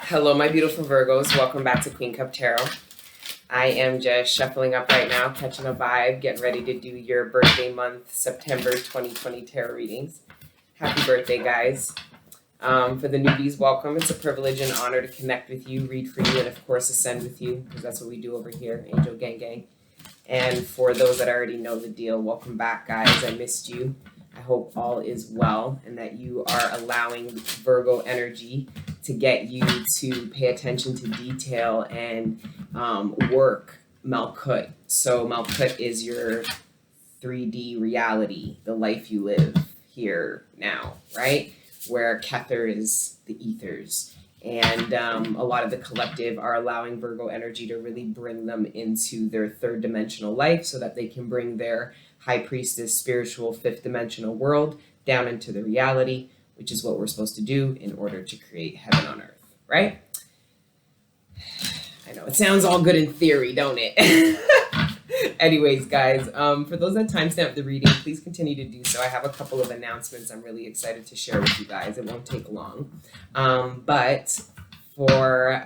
Hello, my beautiful Virgos. Welcome back to Queen Cup Tarot. I am just shuffling up right now, catching a vibe, getting ready to do your birthday month, September 2020 tarot readings. Happy birthday, guys. For the newbies, welcome. It's a privilege and honor to connect with you, read for you, and of course, ascend with you, because that's what we do over here, Angel Gang Gang. And for those that already know the deal, welcome back, guys. I missed you. I hope all is well and that you are allowing Virgo energy to get you to pay attention to detail and work Malkut. So Malkut is your 3D reality, the life you live here now, right? Where Kether is the ethers. And a lot of the collective are allowing Virgo energy to really bring them into their third dimensional life so that they can bring their high priestess spiritual fifth dimensional world down into the reality, which is what we're supposed to do in order to create heaven on earth, right? I know it sounds all good in theory, don't it? Anyways, guys, for those that timestamp the reading, please continue to do so. I have a couple of announcements I'm really excited to share with you guys. It won't take long. But for,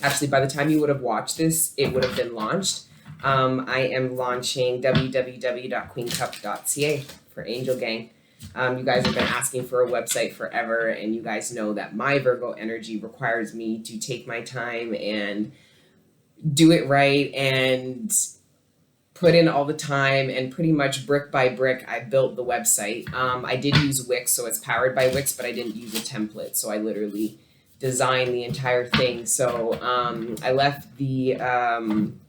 actually, by the time you would have watched this, it would have been launched. I am launching www.queencup.ca for Angel Gang. You guys have been asking for a website forever, and you guys know that my Virgo energy requires me to take my time and do it right and put in all the time, and pretty much brick by brick I built the website. I did use Wix, so it's powered by Wix, but I didn't use a template, so I literally designed the entire thing. So I left the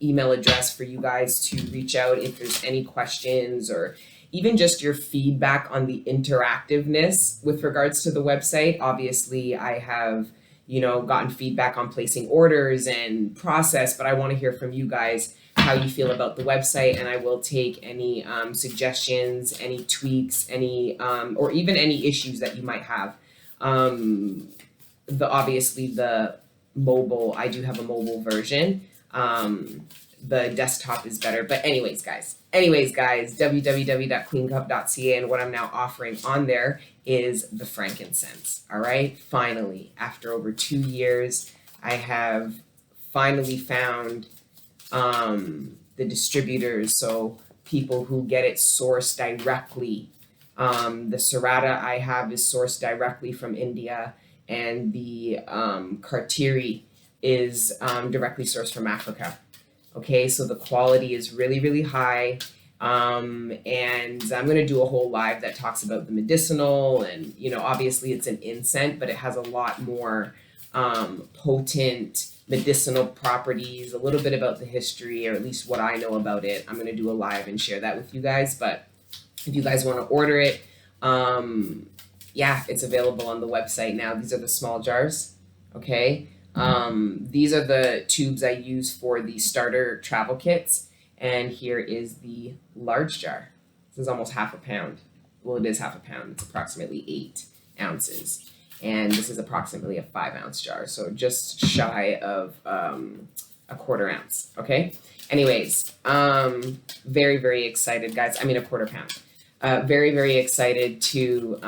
email address for you guys to reach out if there's any questions or even just your feedback on the interactiveness with regards to the website. Obviously, I have, gotten feedback on placing orders and process, but I want to hear from you guys how you feel about the website, and I will take any suggestions, any tweaks, any or even any issues that you might have. Obviously the mobile, I do have a mobile version. The desktop is better, but anyways, guys, www.queencup.ca, and what I'm now offering on there is the frankincense. All right, finally, after over 2 years, I have finally found the distributors, so people who get it sourced directly. The Serrata I have is sourced directly from India, and the Kartiri is directly sourced from Africa. Okay, so the quality is really, really high. And I'm going to do a whole live that talks about the medicinal, and, obviously it's an incense, but it has a lot more potent medicinal properties, a little bit about the history, or at least what I know about it. I'm going to do a live and share that with you guys. But if you guys want to order it, yeah, it's available on the website now. These are the small jars, okay? These are the tubes I use for the starter travel kits, and here is the large jar. This is almost half a pound. Well, it is half a pound. It's approximately 8 ounces, and this is approximately a 5-ounce jar, so just shy of a quarter ounce, okay? Anyways, very, very excited, guys. I mean, a quarter pound. Very, very excited to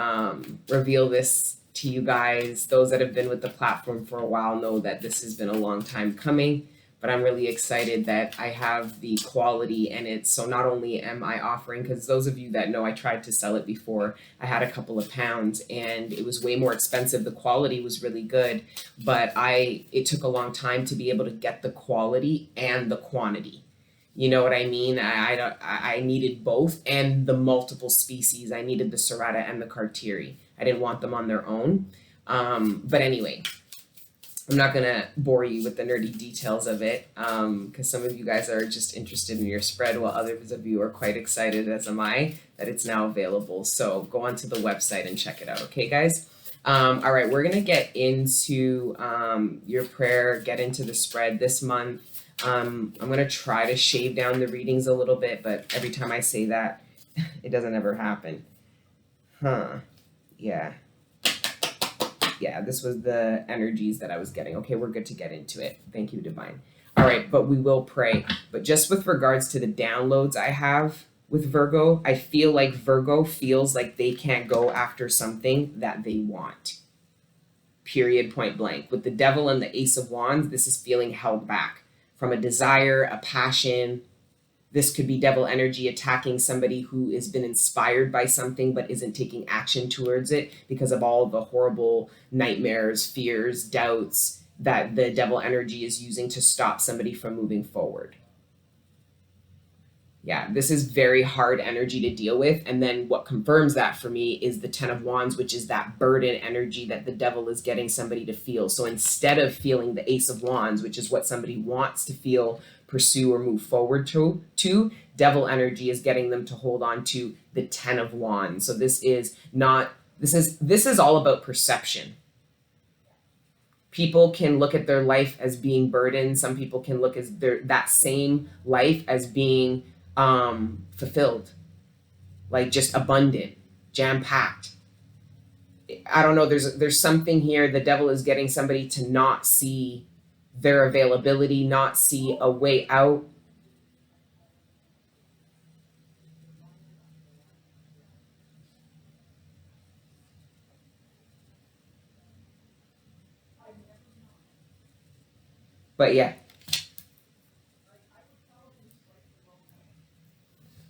reveal this to you guys. Those that have been with the platform for a while know that this has been a long time coming, but I'm really excited that I have the quality in it. So not only am I offering, because those of you that know, I tried to sell it before. I had a couple of pounds and it was way more expensive. The quality was really good, but it took a long time to be able to get the quality and the quantity. You know what I mean? I needed both, and the multiple species. I needed the Serrata and the Kartiri. I didn't want them on their own. But anyway, I'm not going to bore you with the nerdy details of it, because some of you guys are just interested in your spread, while others of you are quite excited, as am I, that it's now available. So go onto the website and check it out. Okay, guys? All right, we're going to get into your prayer, get into the spread this month. I'm going to try to shave down the readings a little bit, but every time I say that, it doesn't ever happen. Yeah, this was the energies that I was getting. Okay, we're good to get into it. Thank you, Divine. All right, but we will pray. But just with regards to the downloads I have with Virgo, I feel like Virgo feels like they can't go after something that they want. period, point blank. With the Devil and the Ace of Wands, this is feeling held back from a desire, a passion. This could be devil energy attacking somebody who has been inspired by something but isn't taking action towards it because of all the horrible nightmares, fears, doubts that the devil energy is using to stop somebody from moving forward. Yeah, this is very hard energy to deal with. And then what confirms that for me is the Ten of Wands, which is that burden energy that the devil is getting somebody to feel. So instead of feeling the Ace of Wands, which is what somebody wants to feel, pursue, or move forward to devil energy is getting them to hold on to the Ten of Wands. So this is all about perception. People can look at their life as being burdened. Some people can look at that same life as being fulfilled, like just abundant, jam-packed. I don't know, there's something here. The devil is getting somebody to not see their availability, not see a way out. But yeah.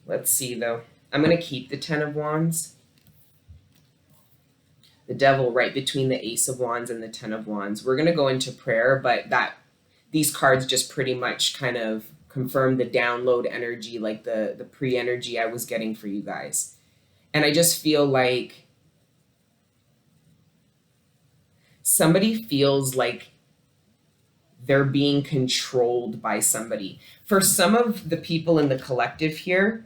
Let's see, though. I'm going to keep the Ten of Wands. The devil right between the Ace of Wands and the Ten of Wands. We're going to go into prayer, but these cards just pretty much kind of confirm the download energy, like the pre-energy I was getting for you guys. And I just feel like somebody feels like they're being controlled by somebody. For some of the people in the collective here,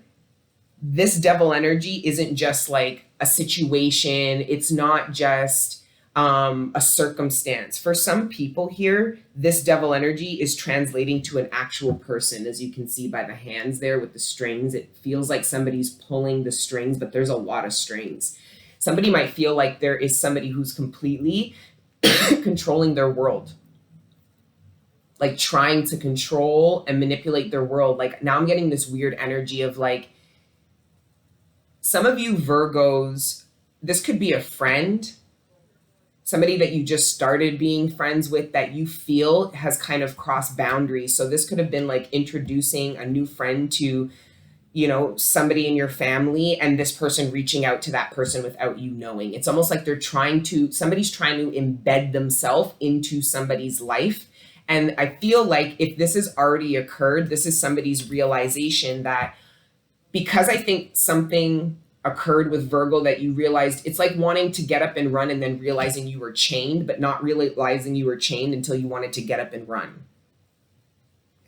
this devil energy isn't just like a situation. It's not just a circumstance. For some people here, this devil energy is translating to an actual person. As you can see by the hands there with the strings, it feels like somebody's pulling the strings, but there's a lot of strings. Somebody might feel like there is somebody who's completely controlling their world, like trying to control and manipulate their world. Like now I'm getting this weird energy of like, some of you Virgos, this could be a friend, somebody that you just started being friends with that you feel has kind of crossed boundaries. So this could have been like introducing a new friend to, somebody in your family, and this person reaching out to that person without you knowing. It's almost like somebody's trying to embed themselves into somebody's life. And I feel like if this has already occurred, this is somebody's realization that, because I think something occurred with Virgo that you realized, it's like wanting to get up and run and then realizing you were chained, but not realizing you were chained until you wanted to get up and run.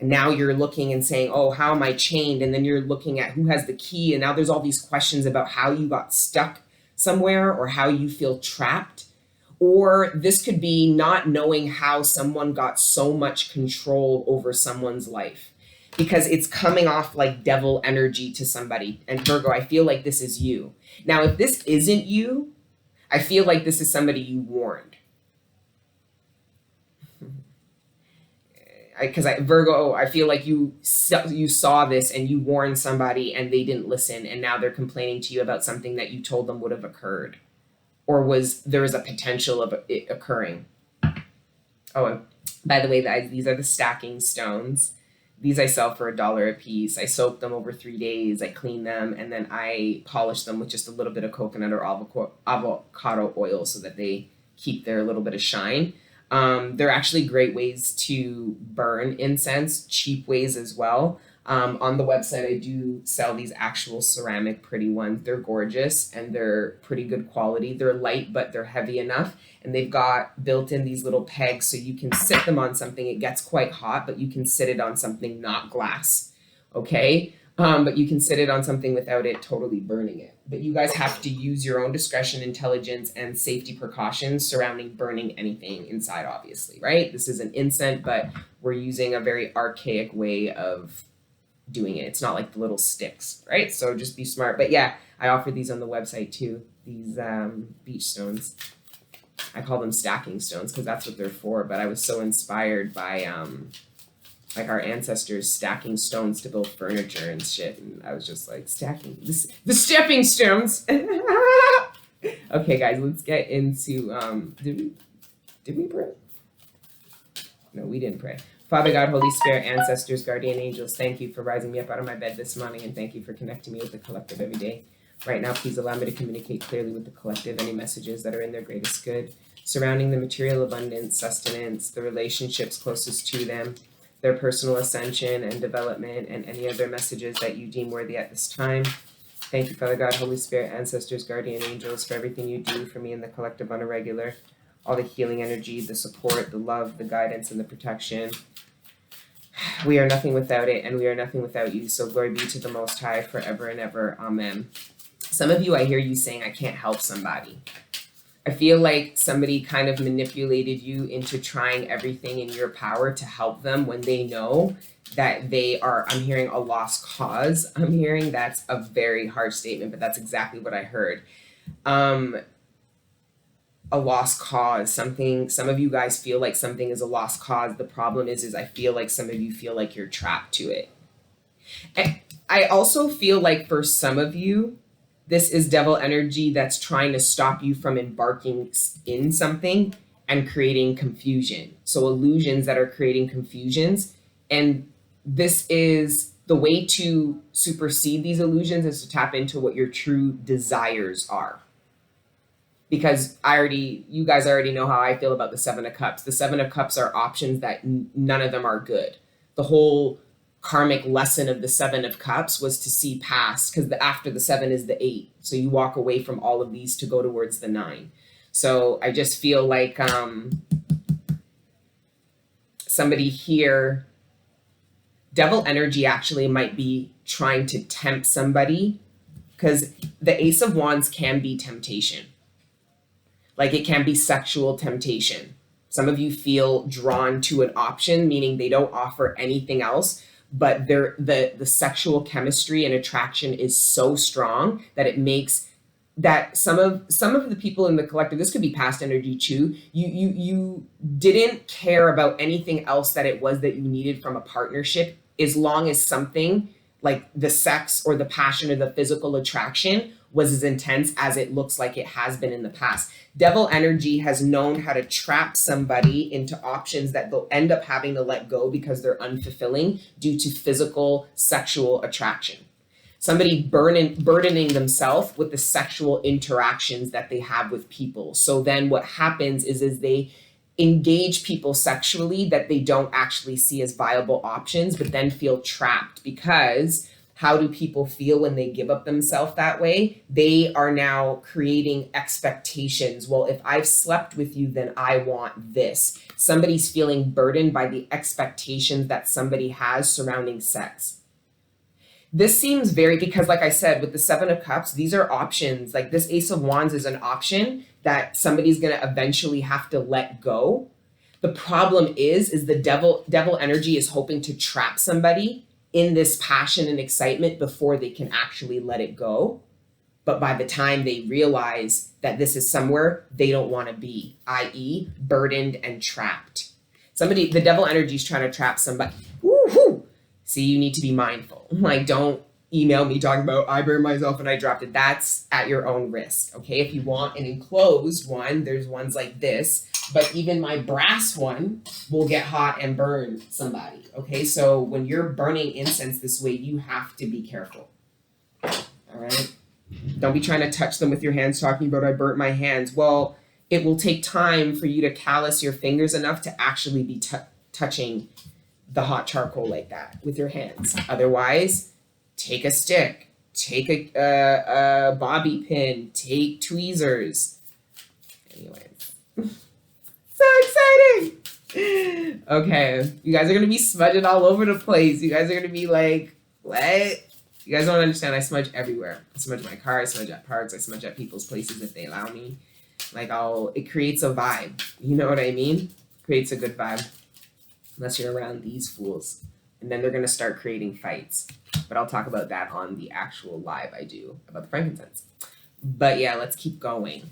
And now you're looking and saying, oh, how am I chained? And then you're looking at who has the key. And now there's all these questions about how you got stuck somewhere or how you feel trapped. Or this could be not knowing how someone got so much control over someone's life, because it's coming off like devil energy to somebody. And Virgo, I feel like this is you. Now, if this isn't you, I feel like this is somebody you warned. Because Virgo, I feel like you saw this and you warned somebody and they didn't listen, and now they're complaining to you about something that you told them would have occurred, or there was a potential of it occurring. Oh, and by the way, guys, these are the stacking stones. These I sell for $1 a piece. I soak them over 3 days. I clean them, and then I polish them with just a little bit of coconut or avocado oil so that they keep their little bit of shine. They're actually great ways to burn incense, cheap ways as well. On the website, I do sell these actual ceramic pretty ones. They're gorgeous and they're pretty good quality. They're light, but they're heavy enough. And they've got built in these little pegs so you can sit them on something. It gets quite hot, but you can sit it on something, not glass. Okay? But you can sit it on something without it totally burning it. But you guys have to use your own discretion, intelligence, and safety precautions surrounding burning anything inside, obviously, right? This is an incense, but we're using a very archaic way of doing it. It's not like the little sticks, right? So just be smart. But yeah, I offer these on the website too, these beach stones. I call them stacking stones because that's what they're for. But I was so inspired by like our ancestors stacking stones to build furniture and shit, and I was just like, the stepping stones. Okay, guys, let's get into Did we pray? No, we didn't pray. Father God, Holy Spirit, ancestors, guardian angels, thank you for rising me up out of my bed this morning, and thank you for connecting me with the collective every day. Right now, please allow me to communicate clearly with the collective any messages that are in their greatest good, surrounding the material abundance, sustenance, the relationships closest to them, their personal ascension and development, and any other messages that you deem worthy at this time. Thank you, Father God, Holy Spirit, ancestors, guardian angels, for everything you do for me and the collective on a regular. All the healing energy, the support, the love, the guidance, and the protection. We are nothing without it, and we are nothing without you. So glory be to the Most High forever and ever. Amen. Some of you, I hear you saying, I can't help somebody. I feel like somebody kind of manipulated you into trying everything in your power to help them when they know that they are, I'm hearing a lost cause. I'm hearing that's a very harsh statement, but that's exactly what I heard. A lost cause, something, some of you guys feel like something is a lost cause. The problem is I feel like some of you feel like you're trapped to it. And I also feel like for some of you, this is devil energy that's trying to stop you from embarking in something and creating confusion. So illusions that are creating confusions. And this is the way to supersede these illusions is to tap into what your true desires are. Because you guys already know how I feel about the Seven of Cups. The Seven of Cups are options that none of them are good. The whole karmic lesson of the Seven of Cups was to see past, because after the 7 is the 8. So you walk away from all of these to go towards the 9. So I just feel like somebody here, devil energy actually might be trying to tempt somebody, because the Ace of Wands can be temptation. Like it can be sexual temptation. Some of you feel drawn to an option, meaning they don't offer anything else, but the sexual chemistry and attraction is so strong that it makes that some of the people in the collective, this could be past energy too, you didn't care about anything else that it was that you needed from a partnership, as long as something like the sex or the passion or the physical attraction was as intense as it looks like it has been in the past. Devil energy has known how to trap somebody into options that they'll end up having to let go because they're unfulfilling due to physical sexual attraction. Somebody burdening themselves with the sexual interactions that they have with people. So then what happens is they engage people sexually that they don't actually see as viable options, but then feel trapped. Because how do people feel when they give up themselves that way? They are now creating expectations. Well, if I've slept with you, then I want this. Somebody's feeling burdened by the expectations that somebody has surrounding sex. This seems very, because like I said, with the Seven of Cups, these are options. Like this Ace of Wands is an option that somebody's going to eventually have to let go. The problem is the devil energy is hoping to trap somebody in this passion and excitement before they can actually let it go. But by the time they realize that this is somewhere they don't want to be, i.e. burdened and trapped. The devil energy is trying to trap somebody. Woo-hoo! See, you need to be mindful. Like, don't email me talking about I burned myself and I dropped it. That's at your own risk, okay? If you want an enclosed one, there's ones like this, but even my brass one will get hot and burn somebody, okay? So when you're burning incense this way, you have to be careful, all right? Don't be trying to touch them with your hands talking about I burnt my hands. Well, it will take time for you to callus your fingers enough to actually be touching the hot charcoal like that with your hands. Otherwise, take a stick, take a bobby pin, take tweezers. Anyways, so exciting. Okay, you guys are going to be smudging all over the place. You guys are going to be like, what? You guys don't understand. I smudge everywhere. I smudge my car, I smudge at parks, I smudge at people's places if they allow me. Like it creates a vibe. You know what I mean? Creates a good vibe. Unless you're around these fools. And then they're going to start creating fights. But I'll talk about that on the actual live I do about the frankincense. But yeah, let's keep going.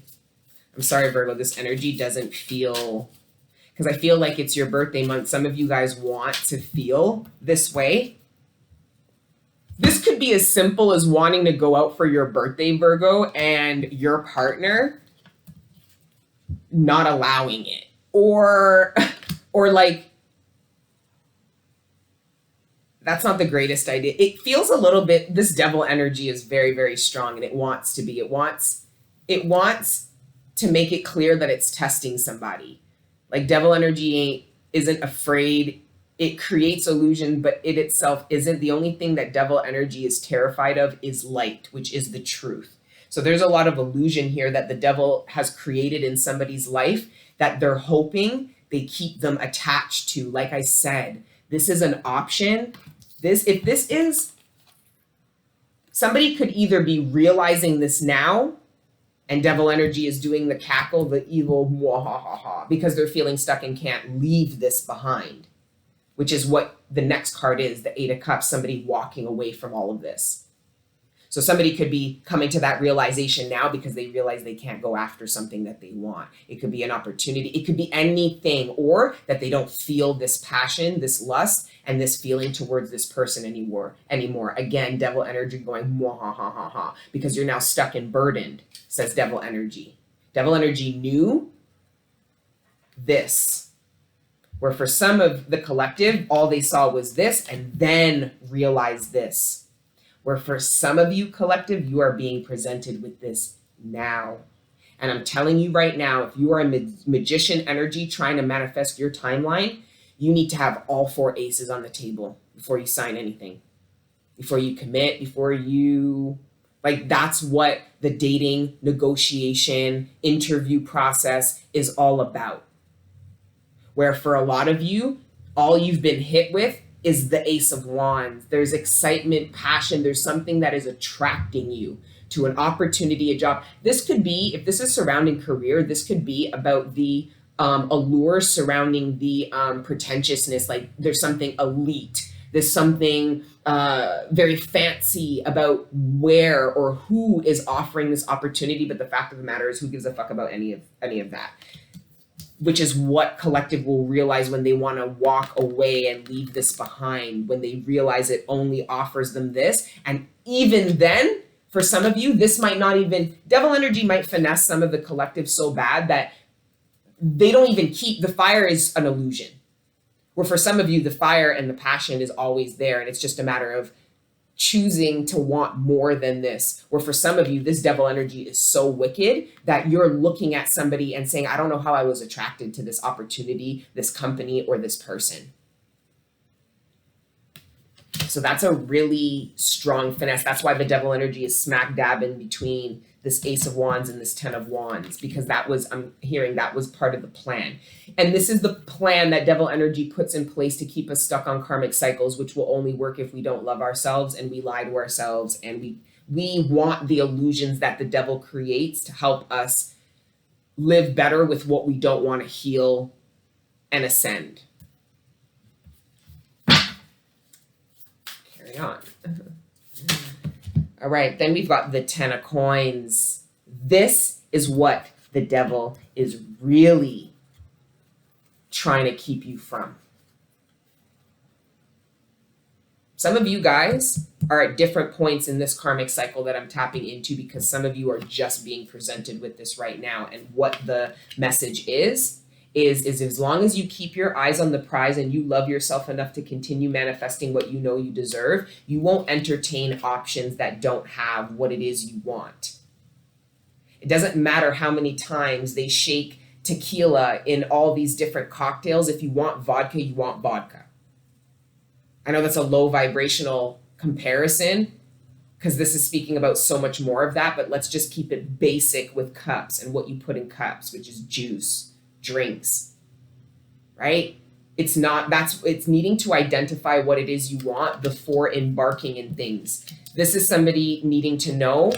I'm sorry, Virgo, this energy doesn't feel, because I feel like it's your birthday month. Some of you guys want to feel this way. This could be as simple as wanting to go out for your birthday, Virgo, and your partner not allowing it. or like, that's not the greatest idea. It feels a little bit, this devil energy is very, very strong, and it wants to be. It wants to make it clear that it's testing somebody. Like, devil energy isn't afraid. It creates illusion, but it itself isn't. The only thing that devil energy is terrified of is light, which is the truth. So there's a lot of illusion here that the devil has created in somebody's life that they're hoping they keep them attached to. Like I said, this is an option. If this is, somebody could either be realizing this now, and devil energy is doing the cackle, the evil mwahaha, because they're feeling stuck and can't leave this behind, which is what the next card is, the Eight of Cups, somebody walking away from all of this. So somebody could be coming to that realization now because they realize they can't go after something that they want. It could be an opportunity. It could be anything, or that they don't feel this passion, this lust, and this feeling towards this person anymore. Again, devil energy going mwahaha, because you're now stuck and burdened, says devil energy. Devil energy knew this, where for some of the collective, all they saw was this and then realized this. Where for some of you collective, you are being presented with this now. And I'm telling you right now, if you are a magician energy trying to manifest your timeline, you need to have all 4 aces on the table before you sign anything, before you commit, before you, like, that's what the dating, negotiation, interview process is all about. Where for a lot of you, all you've been hit with is the Ace of Wands. There's excitement, passion. There's something that is attracting you to an opportunity, a job. This could be, if this is surrounding career, this could be about the allure surrounding the pretentiousness. Like, there's something elite. There's something very fancy about where or who is offering this opportunity. But the fact of the matter is, who gives a fuck about any of that? Which is what collective will realize when they want to walk away and leave this behind, when they realize it only offers them this. And even then, for some of you, this might not even, devil energy might finesse some of the collective so bad that they don't even keep, the fire is an illusion. Where for some of you, the fire and the passion is always there, and it's just a matter of choosing to want more than this. Or for some of you, this devil energy is so wicked that you're looking at somebody and saying, I don't know how I was attracted to this opportunity, this company, or this person. So that's a really strong finesse. That's why the devil energy is smack dab in between this Ace of Wands and this 10 of Wands, because that was, I'm hearing that was part of the plan. And this is the plan that devil energy puts in place to keep us stuck on karmic cycles, which will only work if we don't love ourselves and we lie to ourselves, and we want the illusions that the devil creates to help us live better with what we don't want to heal and ascend. Carry on. All right, then we've got the 10 of Coins. This is what the devil is really trying to keep you from. Some of you guys are at different points in this karmic cycle that I'm tapping into, because some of you are just being presented with this right now. And what the message is as long as you keep your eyes on the prize and you love yourself enough to continue manifesting what you know you deserve, you won't entertain options that don't have what it is you want. It doesn't matter how many times they shake tequila in all these different cocktails. If you want vodka, you want vodka. I know that's a low vibrational comparison, because this is speaking about so much more of that, but let's just keep it basic with cups and what you put in cups, which is juice, drinks, right? It's needing to identify what it is you want before embarking in things. This is somebody needing to know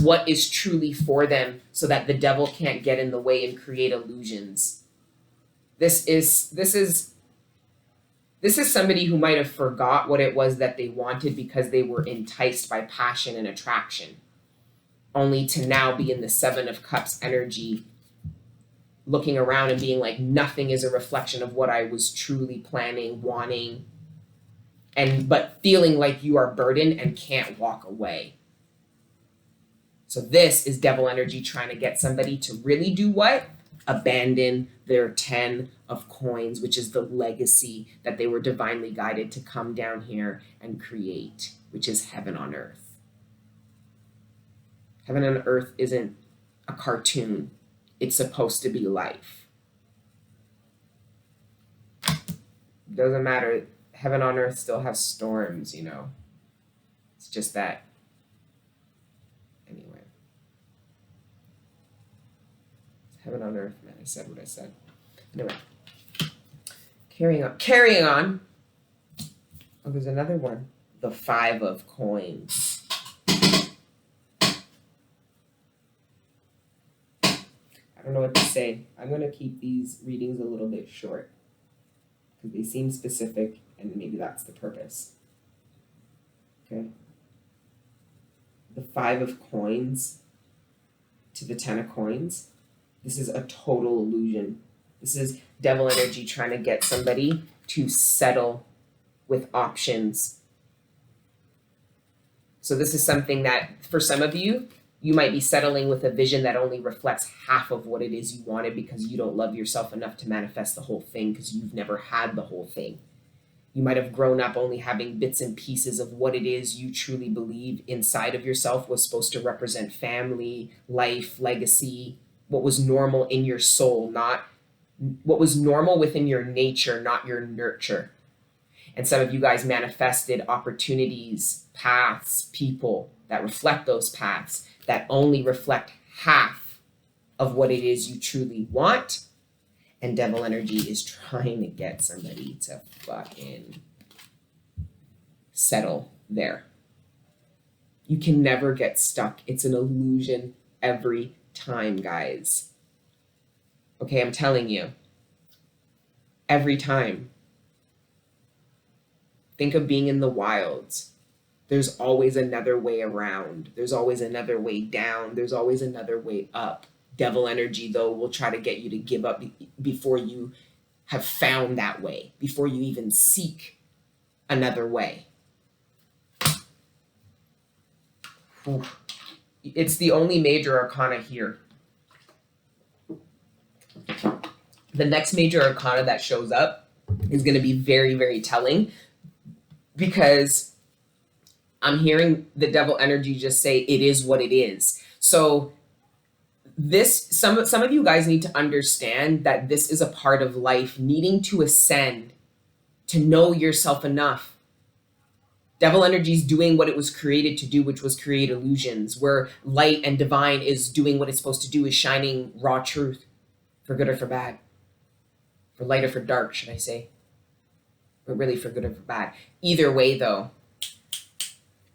what is truly for them so that the devil can't get in the way and create illusions. This is somebody who might have forgot what it was that they wanted because they were enticed by passion and attraction, only to now be in the 7 of Cups energy, looking around and being like, nothing is a reflection of what I was truly planning, wanting, but feeling like you are burdened and can't walk away. So this is devil energy trying to get somebody to really do what? abandon their 10 of coins, which is the legacy that they were divinely guided to come down here and create, which is heaven on earth. Heaven on earth isn't a cartoon. It's supposed to be life. Doesn't matter. Heaven on earth still has storms, you know. It's just that. Anyway. Heaven on earth, man. I said what I said. Anyway. Carrying on. Oh, there's another one. The 5 of coins. I don't know what to say. I'm going to keep these readings a little bit short because they seem specific, and maybe that's the purpose. Okay. The 5 of coins to the 10 of coins. This is a total illusion. This is devil energy trying to get somebody to settle with options. So this is something that for some of you, you might be settling with a vision that only reflects half of what it is you wanted because you don't love yourself enough to manifest the whole thing because you've never had the whole thing. You might have grown up only having bits and pieces of what it is you truly believe inside of yourself was supposed to represent family, life, legacy, what was normal in your soul, not what was normal within your nature, not your nurture. And some of you guys manifested opportunities, paths, people that reflect those paths that only reflect half of what it is you truly want. And devil energy is trying to get somebody to fucking settle there. You can never get stuck. It's an illusion every time, guys. Okay, I'm telling you. Every time. Think of being in the wilds. There's always another way around. There's always another way down. There's always another way up. Devil energy, though, will try to get you to give up before you have found that way, before you even seek another way. Oof. It's the only major arcana here. The next major arcana that shows up is going to be very, very telling because I'm hearing the devil energy just say it is what it is. So some of you guys need to understand that this is a part of life, needing to ascend, to know yourself enough. Devil energy is doing what it was created to do, which was create illusions, where light and divine is doing what it's supposed to do, is shining raw truth, for good or for bad. For light or for dark, should I say. But really for good or for bad. Either way, though,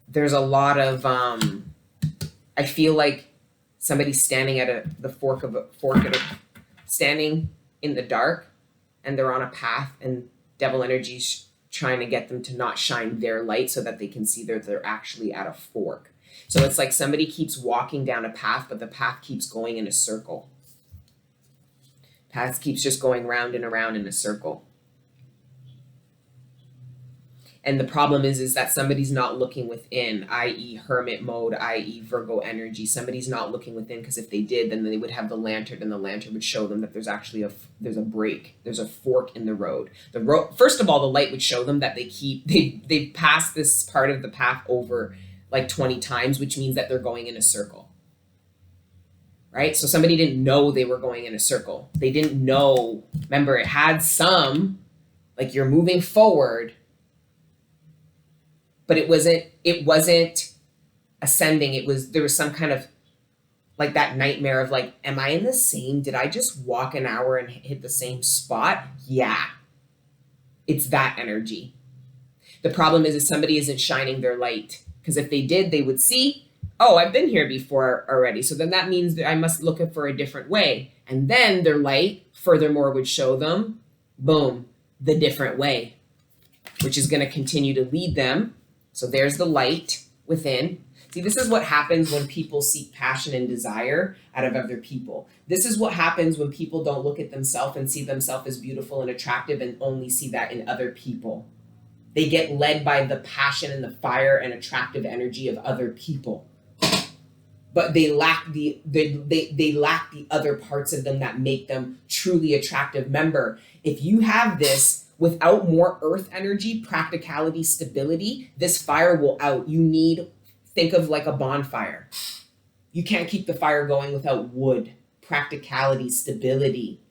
there's a lot of, I feel like somebody's standing at the standing in the dark, and they're on a path, and devil energy's trying to get them to not shine their light so that they can see that they're actually at a fork. So it's like somebody keeps walking down a path, but the path keeps going in a circle. Path keeps just going round and around in a circle. And the problem is that somebody's not looking within, i.e. hermit mode, i.e. Virgo energy. Somebody's not looking within, because if they did, then they would have the lantern, and the lantern would show them that there's actually there's a break. There's a fork in the road. First of all, the light would show them that they passed this part of the path over like 20 times, which means that they're going in a circle. Right? So somebody didn't know they were going in a circle. They didn't know. Remember, it had some, like you're moving forward, but it wasn't ascending. There was some kind of like that nightmare of like, am I in the same, did I just walk an hour and hit the same spot? Yeah. It's that energy. The problem is somebody isn't shining their light, because if they did, they would see, oh, I've been here before already. So then that means that I must look for a different way. And then their light, furthermore, would show them, boom, the different way, which is going to continue to lead them. So there's the light within. See, this is what happens when people seek passion and desire out of other people. This is what happens when people don't look at themselves and see themselves as beautiful and attractive and only see that in other people. They get led by the passion and the fire and attractive energy of other people. but they lack they lack the other parts of them that make them truly attractive. Remember, if you have this without more earth energy, practicality, stability, this fire will out. Think of like a bonfire. You can't keep the fire going without wood, practicality, stability.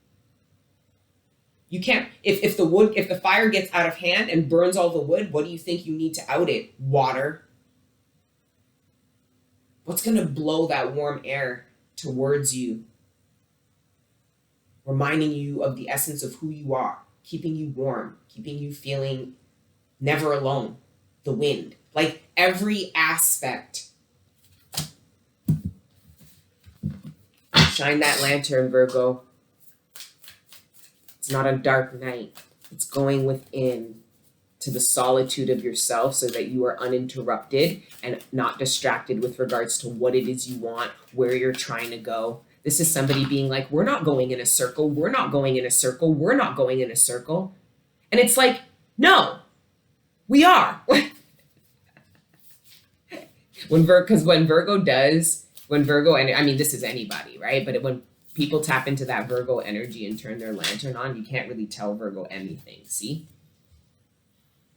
You can't, if the fire gets out of hand and burns all the wood, what do you think you need to out it? Water. What's going to blow that warm air towards you? Reminding you of the essence of who you are, keeping you warm, keeping you feeling never alone. The wind, like every aspect. Shine that lantern, Virgo. It's not a dark night. It's going within to the solitude of yourself so that you are uninterrupted and not distracted with regards to what it is you want, where you're trying to go. This is somebody being like, we're not going in a circle. We're not going in a circle. We're not going in a circle. And it's like, no, we are. When Virgo, and I mean, this is anybody, right? But when people tap into that Virgo energy and turn their lantern on, you can't really tell Virgo anything, see?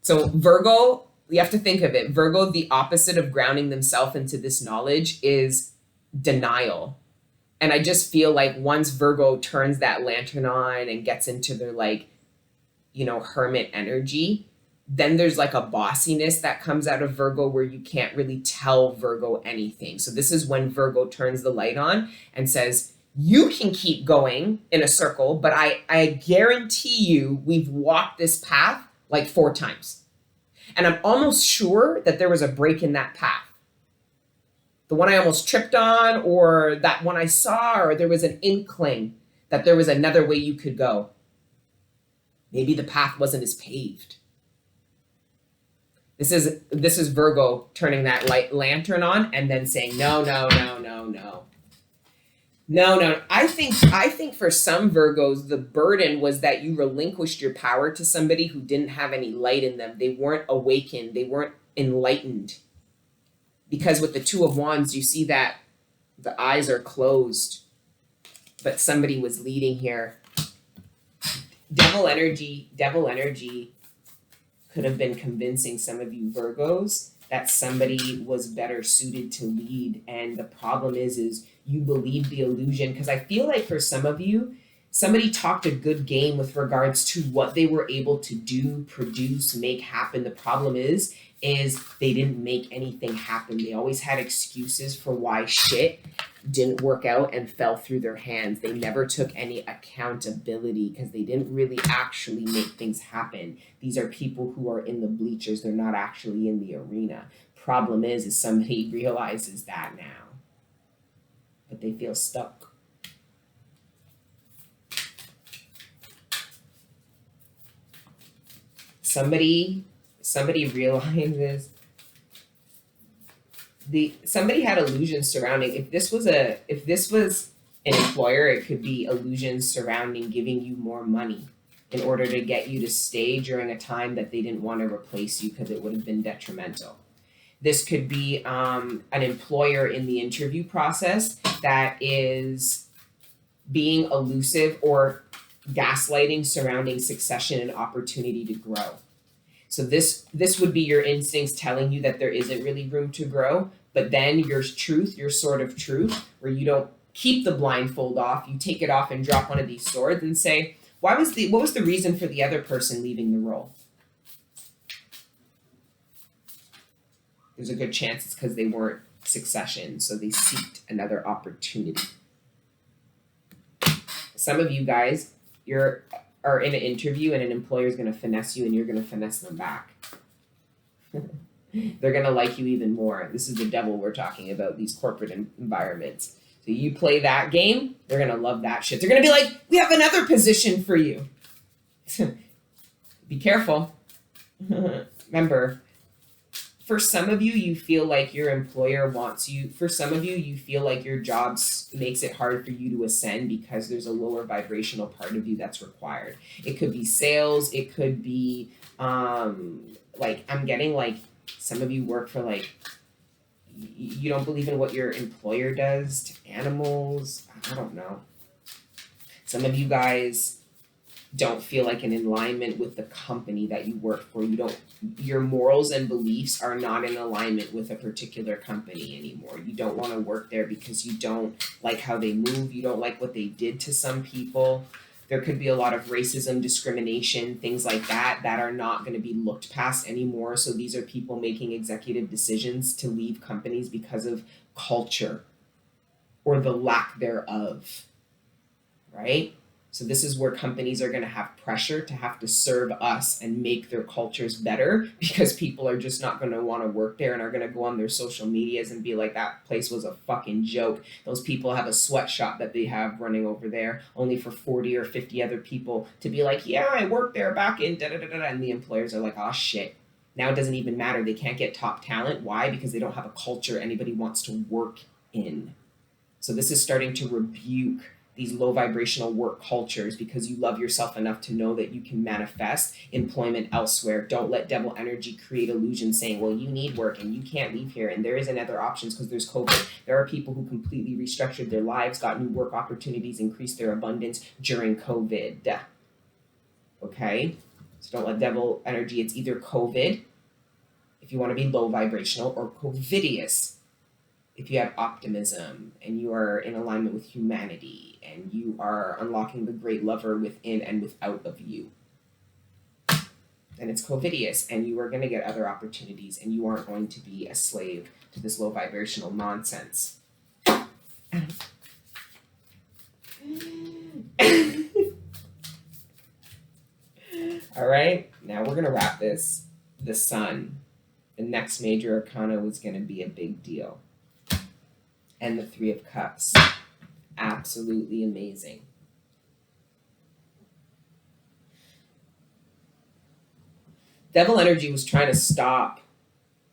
So Virgo, you have to think of it. Virgo, the opposite of grounding themselves into this knowledge is denial. And I just feel like once Virgo turns that lantern on and gets into their hermit energy, then there's like a bossiness that comes out of Virgo where you can't really tell Virgo anything. So this is when Virgo turns the light on and says, you can keep going in a circle, but I guarantee you we've walked this path like 4 times. And I'm almost sure that there was a break in that path. The one I almost tripped on, or that one I saw, or there was an inkling that there was another way you could go. Maybe the path wasn't as paved. This is Virgo turning that lantern on and then saying, no. I think for some Virgos, the burden was that you relinquished your power to somebody who didn't have any light in them. They weren't awakened. They weren't enlightened. Because with the Two of Wands, you see that the eyes are closed, but somebody was leading here. Devil energy could have been convincing some of you Virgos that somebody was better suited to lead. And the problem is you believe the illusion. Because I feel like for some of you, somebody talked a good game with regards to what they were able to do, produce, make happen. The problem is they didn't make anything happen. They always had excuses for why shit didn't work out and fell through their hands. They never took any accountability because they didn't really actually make things happen. These are people who are in the bleachers. They're not actually in the arena. Problem is somebody realizes that now, but they feel stuck. Somebody realizes somebody had illusions surrounding. If this was an employer, it could be illusions surrounding giving you more money in order to get you to stay during a time that they didn't want to replace you because it would have been detrimental. This could be an employer in the interview process that is being elusive or gaslighting surrounding succession and opportunity to grow. So this would be your instincts telling you that there isn't really room to grow, but then your truth, your sword of truth, where you don't keep the blindfold off, you take it off and drop one of these swords and say, what was the reason for the other person leaving the role? There's a good chance it's because they weren't succession, so they seeked another opportunity. Some of you guys, are in an interview and an employer is going to finesse you and you're going to finesse them back. They're going to like you even more. This is the devil we're talking about, these corporate environments. So you play that game, they're going to love that shit. They're going to be like, we have another position for you. Be careful. Remember, for some of you, you feel like your employer wants you. For some of you, you feel like your job makes it hard for you to ascend because there's a lower vibrational part of you that's required. It could be sales. It could be, I'm getting like some of you work for like, You don't believe in what your employer does to animals. I don't know. Some of you guys don't feel like in alignment with the company that you work for. Your morals and beliefs are not in alignment with a particular company anymore. You don't want to work there because you don't like how they move. You don't like what they did to some people. There could be a lot of racism, discrimination, things like that are not going to be looked past anymore. So these are people making executive decisions to leave companies because of culture or the lack thereof, right? So this is where companies are going to have pressure to have to serve us and make their cultures better, because people are just not going to want to work there and are going to go on their social medias and be like, that place was a fucking joke. Those people have a sweatshop that they have running over there only for 40 or 50 other people to be like, yeah, I worked there back in da-da-da-da. And the employers are like, oh shit. Now it doesn't even matter. They can't get top talent. Why? Because they don't have a culture anybody wants to work in. So this is starting to rebuke these low vibrational work cultures, because you love yourself enough to know that you can manifest employment elsewhere. Don't let devil energy create illusions saying, well, you need work and you can't leave here and there isn't other options because there's COVID. There are people who completely restructured their lives, got new work opportunities, increased their abundance during COVID. Okay? So don't let devil energy, it's either COVID, if you want to be low vibrational, or COVIDious, if you have optimism and you are in alignment with humanity and you are unlocking the great lover within and without of you. And it's COVIDious, and you are going to get other opportunities, and you aren't going to be a slave to this low vibrational nonsense. All right, now we're going to wrap this. The Sun. The next major arcana was going to be a big deal. And the Three of Cups. Absolutely amazing. Devil energy was trying to stop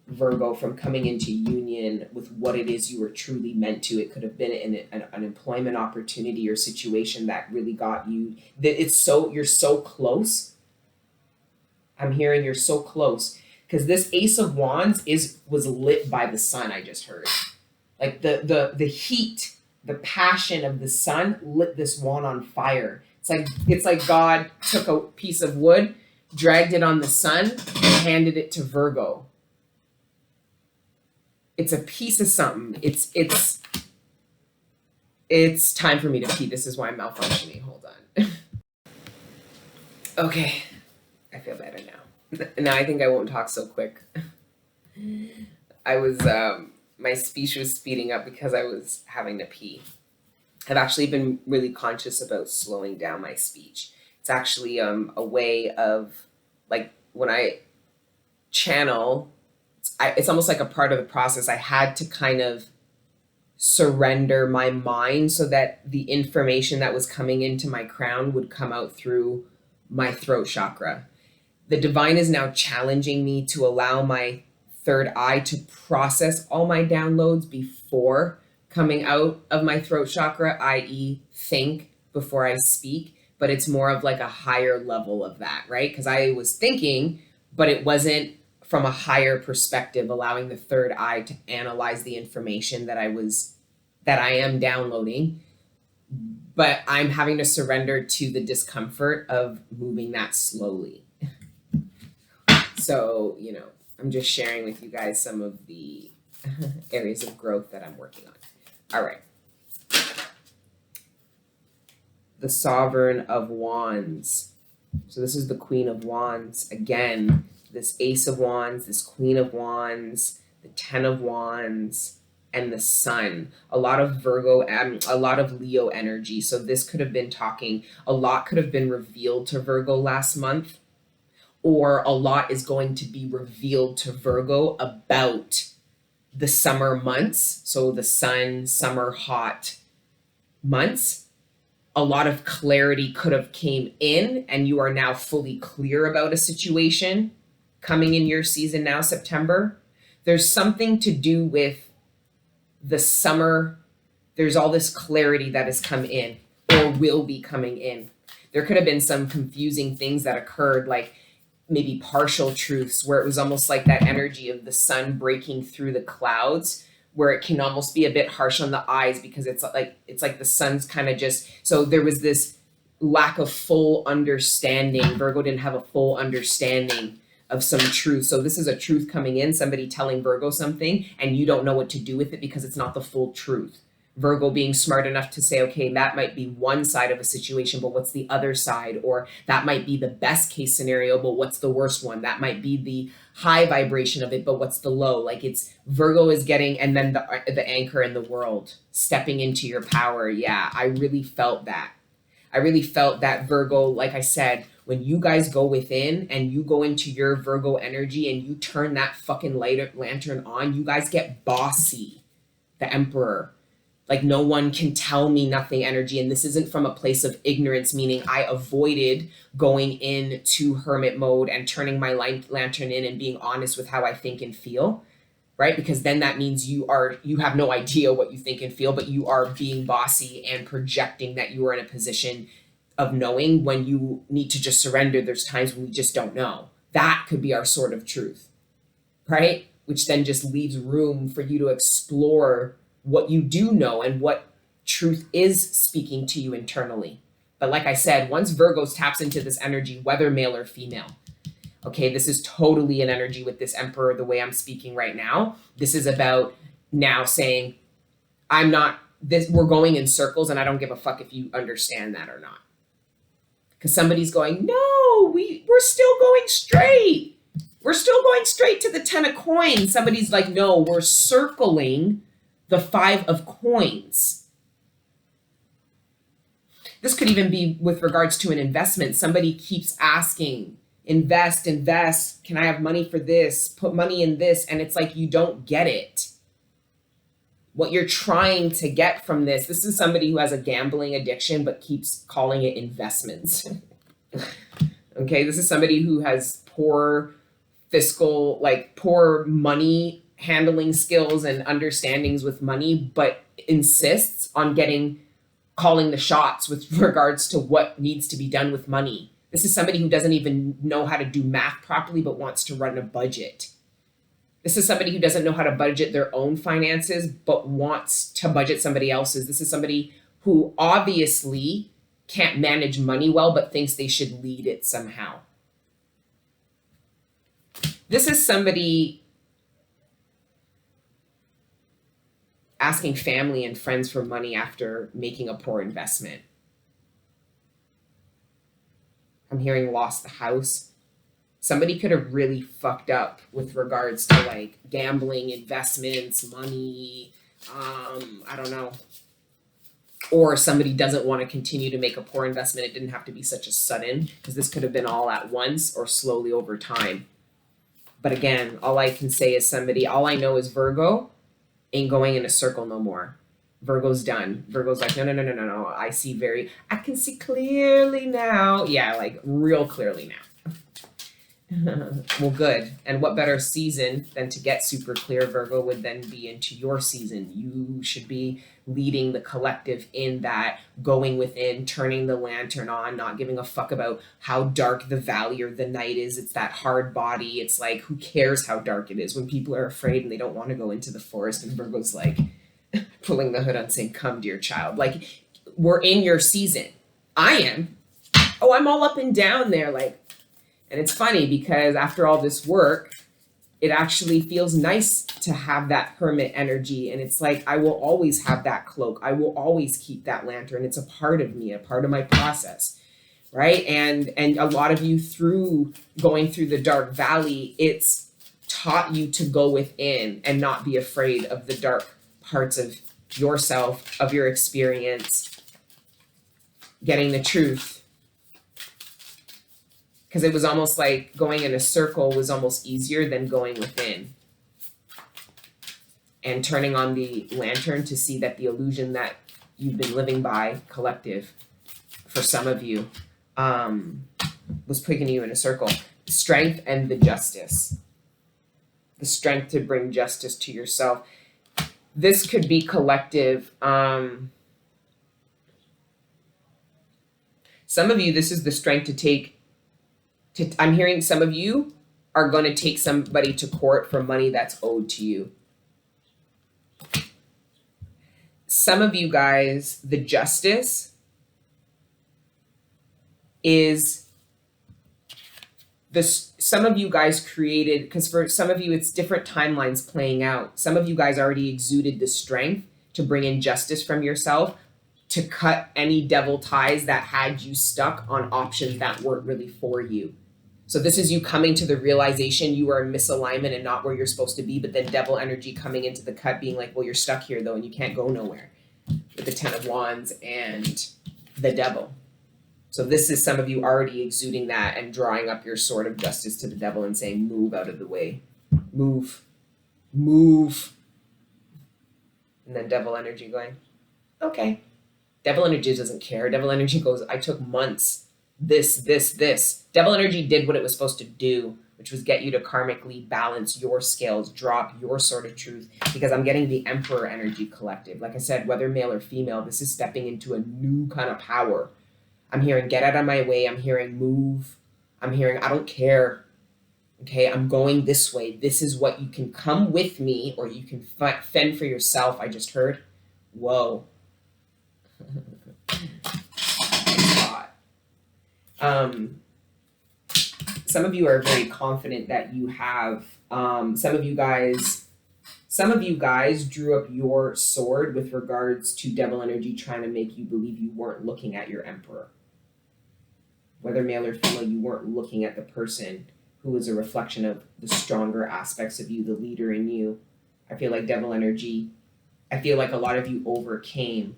Virgo from coming into union with what it is you were truly meant to. It could have been an employment opportunity or situation that really got you. You're so close. I'm hearing you're so close, because this Ace of Wands was lit by the sun. I just heard. Like the heat, the passion of the sun lit this wand on fire. It's like God took a piece of wood, dragged it on the sun, and handed it to Virgo. It's a piece of something. It's time for me to pee. This is why I'm malfunctioning. Hold on. Okay, I feel better now. Now I think I won't talk so quick. I was my speech was speeding up because I was having to pee. I've actually been really conscious about slowing down my speech. It's actually a way of, like, when I channel, it's almost like a part of the process. I had to kind of surrender my mind so that the information that was coming into my crown would come out through my throat chakra. The divine is now challenging me to allow my third eye to process all my downloads before coming out of my throat chakra, i.e. think before I speak, but it's more of like a higher level of that, right? Because I was thinking, but it wasn't from a higher perspective, allowing the third eye to analyze the information that I am downloading. But I'm having to surrender to the discomfort of moving that slowly. So, I'm just sharing with you guys some of the areas of growth that I'm working on. All right. The Sovereign of Wands. So this is the Queen of Wands. Again, this Ace of Wands, this Queen of Wands, the Ten of Wands, and the Sun. A lot of Virgo and a lot of Leo energy. So this could have been a lot could have been revealed to Virgo last month, or a lot is going to be revealed to Virgo about the summer months. So the sun, summer, hot months. A lot of clarity could have came in, and you are now fully clear about a situation coming in your season now, September. There's something to do with the summer. There's all this clarity that has come in or will be coming in. There could have been some confusing things that occurred, like maybe partial truths, where it was almost like that energy of the sun breaking through the clouds where it can almost be a bit harsh on the eyes, because it's like the sun's kind of just, so there was this lack of full understanding. Virgo didn't have a full understanding of some truth. So this is a truth coming in, somebody telling Virgo something, and you don't know what to do with it because it's not the full truth. Virgo being smart enough to say, okay, that might be one side of a situation, but what's the other side? Or that might be the best case scenario, but what's the worst one? That might be the high vibration of it, but what's the low? Like, it's Virgo is getting, and then the anchor in the world, stepping into your power. Yeah, I really felt that. I really felt that, Virgo. Like I said, when you guys go within and you go into your Virgo energy and you turn that fucking lantern on, you guys get bossy. The Emperor. Like, no one can tell me nothing energy. And this isn't from a place of ignorance, meaning I avoided going into hermit mode and turning my lantern in and being honest with how I think and feel, right? Because then that means you have no idea what you think and feel, but you are being bossy and projecting that you are in a position of knowing when you need to just surrender. There's times when we just don't know. That could be our sword of truth, right? Which then just leaves room for you to explore what you do know and what truth is speaking to you internally. But like I said, once Virgo taps into this energy, whether male or female, okay, this is totally an energy with this Emperor, the way I'm speaking right now. This is about now saying, we're going in circles, and I don't give a fuck if you understand that or not. Because somebody's going, no, we're still going straight. We're still going straight to the 10 of coins. Somebody's like, no, we're circling the 5 of coins. This could even be with regards to an investment. Somebody keeps asking, invest. Can I have money for this? Put money in this. And it's like, you don't get it. What you're trying to get from this is somebody who has a gambling addiction, but keeps calling it investments. Okay. This is somebody who has poor money handling skills and understandings with money, but insists on calling the shots with regards to what needs to be done with money. This is somebody who doesn't even know how to do math properly, but wants to run a budget. This is somebody who doesn't know how to budget their own finances, but wants to budget somebody else's. This is somebody who obviously can't manage money well, but thinks they should lead it somehow. This is somebody asking family and friends for money after making a poor investment. I'm hearing lost the house. Somebody could have really fucked up with regards to like gambling, investments, money. I don't know. Or somebody doesn't want to continue to make a poor investment. It didn't have to be such a sudden, because this could have been all at once or slowly over time. But again, all I can say is all I know is Virgo ain't going in a circle no more. Virgo's done. Virgo's like, no. I can see clearly now. Yeah, like real clearly now. Well, good. And what better season than to get super clear, Virgo, would then be into your season. You should be leading the collective in that, going within, turning the lantern on, not giving a fuck about how dark the valley or the night is. It's that hard body. It's like, who cares how dark it is when people are afraid and they don't want to go into the forest, and Virgo's like pulling the hood on saying, come, dear child. Like, we're in your season. I am. Oh, I'm all up and down there. Like, and it's funny because after all this work, it actually feels nice to have that hermit energy. And it's like, I will always have that cloak. I will always keep that lantern. It's a part of me, a part of my process, right? And a lot of you, through going through the dark valley, it's taught you to go within and not be afraid of the dark parts of yourself, of your experience, getting the truth. Because it was almost like going in a circle was almost easier than going within. And turning on the lantern to see that the illusion that you've been living by, collective, for some of you, was putting you in a circle. Strength and the justice. The strength to bring justice to yourself. This could be collective. Some of you, this is the strength to take. I'm hearing some of you are going to take somebody to court for money that's owed to you. some of you guys, the justice is this. Some of you guys created, because for some of you, it's different timelines playing out. Some of you guys already exuded the strength to bring in justice from yourself, to cut any devil ties that had you stuck on options that weren't really for you. So this is you coming to the realization you are in misalignment and not where you're supposed to be, but then devil energy coming into the cut being like, well, you're stuck here though and you can't go nowhere, with the 10 of Wands and the devil. So this is some of you already exuding that and drawing up your sword of justice to the devil and saying, move out of the way. Move. Move. And then devil energy going, okay. Devil energy doesn't care. Devil energy goes, I took months. This. Devil energy did what it was supposed to do, which was get you to karmically balance your scales, drop your sword of truth, because I'm getting the Emperor energy collective. Like I said, whether male or female, this is stepping into a new kind of power. I'm hearing get out of my way. I'm hearing move. I'm hearing I don't care. Okay, I'm going this way. This is what you can come with me, or you can fend for yourself. I just heard. Whoa. Some of you are very confident that you have, some of you guys drew up your sword with regards to devil energy trying to make you believe you weren't looking at your Emperor. Whether male or female, you weren't looking at the person who was a reflection of the stronger aspects of you, the leader in you. I feel like devil energy, I feel like a lot of you overcame,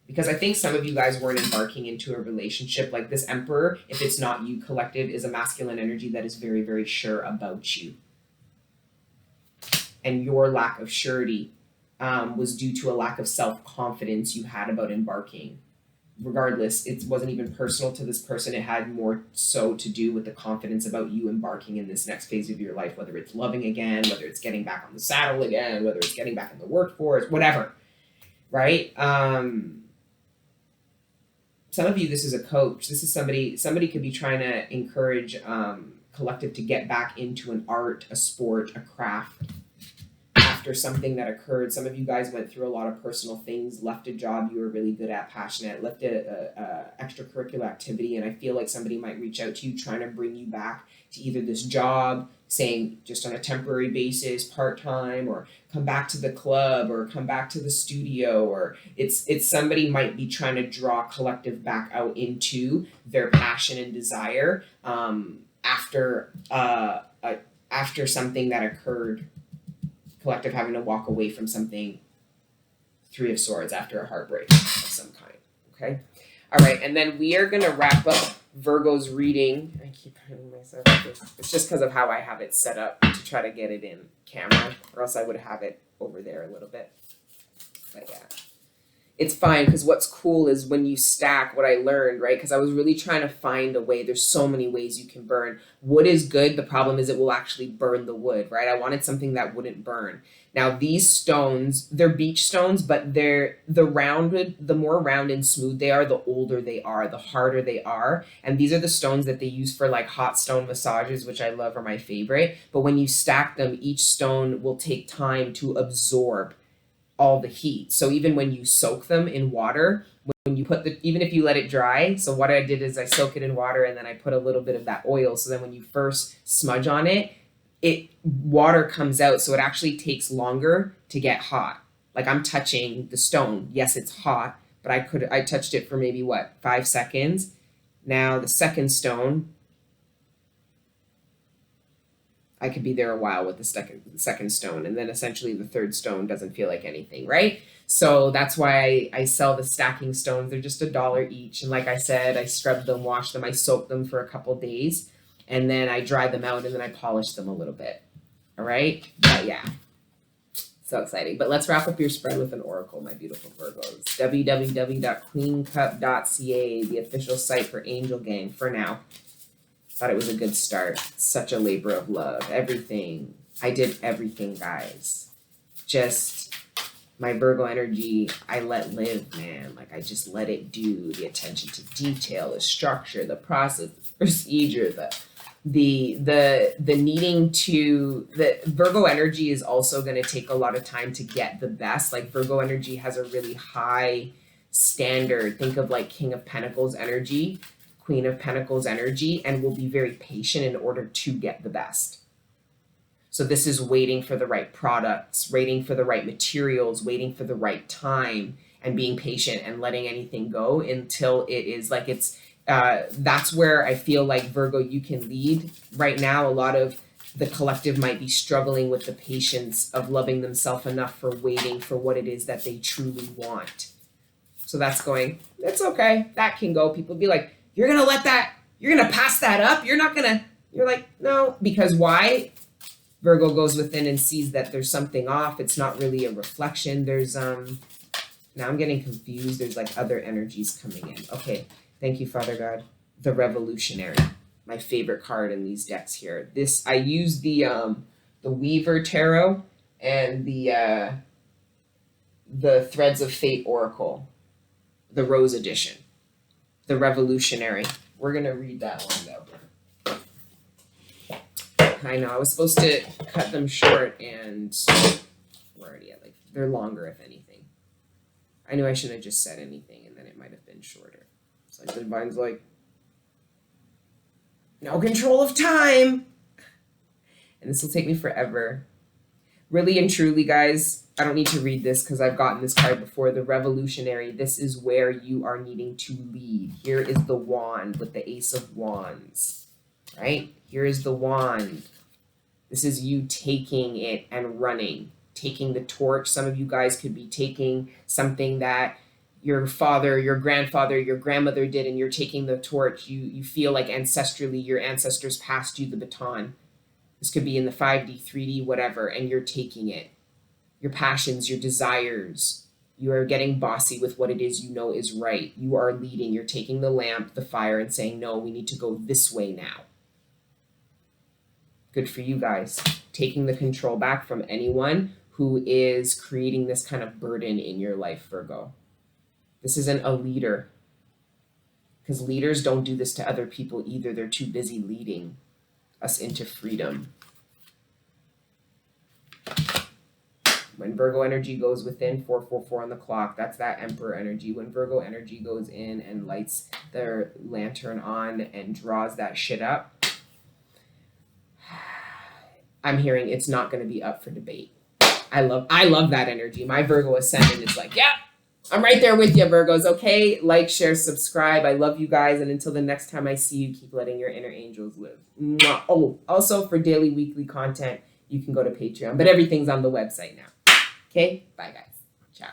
because I think some of you guys weren't embarking into a relationship. Like this Emperor, if it's not you collective, is a masculine energy that is very, very sure about you. And your lack of surety was due to a lack of self-confidence you had about embarking. Regardless, it wasn't even personal to this person. It had more so to do with the confidence about you embarking in this next phase of your life, whether it's loving again, whether it's getting back on the saddle again, whether it's getting back in the workforce, whatever, right? Some of you, this is a coach. This is somebody could be trying to encourage collective to get back into an art, a sport, a craft after something that occurred. Some of you guys went through a lot of personal things, left a job you were really good at, passionate, left a extracurricular activity, and I feel like somebody might reach out to you trying to bring you back to either this job, saying just on a temporary basis, part-time, or come back to the club, or come back to the studio, or it's somebody might be trying to draw collective back out into their passion and desire after something that occurred, collective having to walk away from something, 3 of Swords, after a heartbreak of some kind, okay? All right, and then we are going to wrap up Virgo's reading. I keep hurting myself with this. It's just because of how I have it set up to try to get it in camera, or else I would have it over there a little bit. But yeah, it's fine, because what's cool is when you stack what I learned, right? Because I was really trying to find a way. There's so many ways you can burn. Wood is good. The problem is it will actually burn the wood, right? I wanted something that wouldn't burn. Now these stones, they're beach stones, but they're the more round and smooth they are, the older they are, the harder they are. And these are the stones that they use for like hot stone massages, which I love, are my favorite. But when you stack them, each stone will take time to absorb all the heat. So even when you soak them in water, when you put even if you let it dry, so what I did is I soak it in water and then I put a little bit of that oil. So then when you first smudge on it, water comes out. So it actually takes longer to get hot. Like I'm touching the stone. Yes, it's hot, but I touched it for maybe 5 seconds. Now the second stone, I could be there a while with the second stone, and then essentially the third stone doesn't feel like anything, right? So that's why I sell the stacking stones. They're just $1 each. And like I said, I scrub them, wash them, I soak them for a couple days, and then I dry them out, and then I polish them a little bit. All right? But yeah, so exciting. But let's wrap up your spread with an oracle, my beautiful Virgos. www.queencup.ca, the official site for Angel Gang for now. Thought it was a good start. Such a labor of love. Everything. I did everything, guys. Just my Virgo energy, I let live, man. Like I just let it do. The attention to detail, the structure, the process, the procedure, the the needing to, the Virgo energy is also going to take a lot of time to get the best. Like Virgo energy has a really high standard. Think of like King of Pentacles energy, Queen of Pentacles energy, and will be very patient in order to get the best. So this is waiting for the right products, waiting for the right materials, waiting for the right time, and being patient and letting anything go until it is like it's, that's where I feel like Virgo, you can lead. Right now, a lot of the collective might be struggling with the patience of loving themselves enough for waiting for what it is that they truly want. So that's going, it's okay. That can go. People be like, you're going to let that, you're going to pass that up. You're not going to, you're like, no, because why? Virgo goes within and sees that there's something off. It's not really a reflection. There's, now I'm getting confused. There's like other energies coming in. Okay. Thank you, Father God. The Revolutionary, my favorite card in these decks here. This, I use the Weaver Tarot and the Threads of Fate Oracle, the Rose Edition, the Revolutionary. We're gonna read that one though. I know I was supposed to cut them short, and we're already at like, they're longer if anything. I knew I shouldn't have just said anything, and then it might have been shorter. It's like the divine's like, no control of time. And this will take me forever. Really and truly, guys, I don't need to read this because I've gotten this card before. The Revolutionary, this is where you are needing to lead. Here is the wand with the Ace of Wands, right? Here is the wand. This is you taking it and running, taking the torch. Some of you guys could be taking something that your father, your grandfather, your grandmother did, and you're taking the torch. You feel like ancestrally your ancestors passed you the baton. This could be in the 5D, 3D, whatever, and you're taking it. Your passions, your desires. You are getting bossy with what it is you know is right. You are leading. You're taking the lamp, the fire, and saying, no, we need to go this way now. Good for you guys. Taking the control back from anyone who is creating this kind of burden in your life, Virgo. This isn't a leader, because leaders don't do this to other people either. They're too busy leading us into freedom. When Virgo energy goes within, 444 on the clock, that's that Emperor energy. When Virgo energy goes in and lights their lantern on and draws that shit up, I'm hearing it's not going to be up for debate. I love that energy. My Virgo ascendant is like, yeah, I'm right there with you, Virgos. Okay, like, share, subscribe. I love you guys. And until the next time I see you, keep letting your inner angels live. Mwah. Oh, also for daily, weekly content, you can go to Patreon. But everything's on the website now. Okay, bye, guys. Ciao.